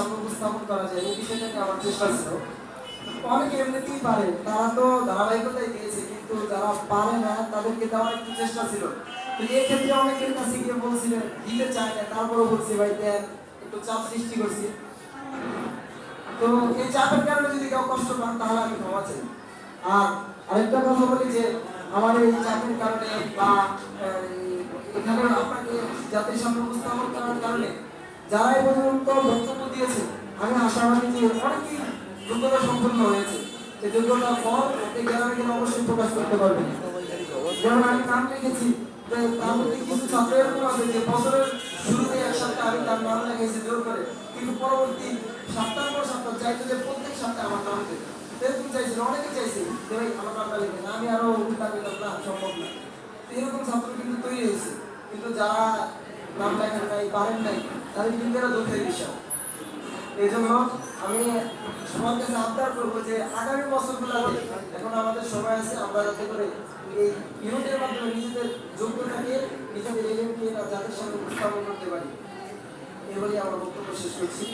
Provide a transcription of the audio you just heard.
সামনে উপস্থাপন করা যায় এই বিষয়টা নিয়ে আমার চেষ্টা ছিল। অনেকে এমনিতেই পারে, তারা তো ধারাবাহিকতাই দিয়েছে, কিন্তু যারা পারে না তাদেরকে দেওয়ার একটু চেষ্টা ছিল। তো এই ক্ষেত্রে অনেকের কাছে গিয়ে বলছিলেন, দিতে চায় না, তারপরেও বলছি ভাই দেন, একটু চাপ সৃষ্টি করছি। তো এই চাপের কারণে যদি কেউ কষ্ট পান তাহলে আমি ক্ষমা চাই। আর আরেকটা কথা বলি যে আমার এই চাপের কারণে বা এখানে আপনাকে জাতির সামনে উপস্থাপন করার কারণে যারা এই পর্যন্ত বক্তব্য দিয়েছে, আমি আশাবাদী যে অনেকেই যোগ্যতা সম্পন্ন হয়েছে। এই যোগ্যতার ফল এই গ্রামে গেলে অবশ্যই প্রকাশ করতে পারবেন। যেমন আমি নাম লিখেছি, তার মধ্যে কিছু ছাত্র এরকম আছে যে বছরের শুরুতে এক সপ্তাহ আমি তার নাম লেখাইছি জোর করে, কিন্তু পরবর্তী সপ্তাহ পর সপ্তাহ চাইতো যে প্রত্যেক সপ্তাহে আমার নাম দেবে। এরকম চাইছিল, অনেকে চাইছে যে ভাই আমার নামটা লিখে না, আমি আরো উল্টা পেতাম না, সম্ভব না। এরকম ছাত্র কিন্তু তৈরি হয়েছে, কিন্তু যারা নাম লেখেন নাই, পারেন নাই, তাদের কিন্তু এরা দুঃখের বিষয়। এই জন্য আমি সবার কাছে আবদার করবো যে আগামী বছরগুলোতে এখন আমাদের সময় আছে, আমরা যাতে করে এই ইউনিটের মাধ্যমে নিজেদের যোগ্যতাকে, নিজেদের এলিমকে জাতির সামনে উপস্থাপন করতে পারি। এই বলে আমার বক্তব্য শেষ করছি।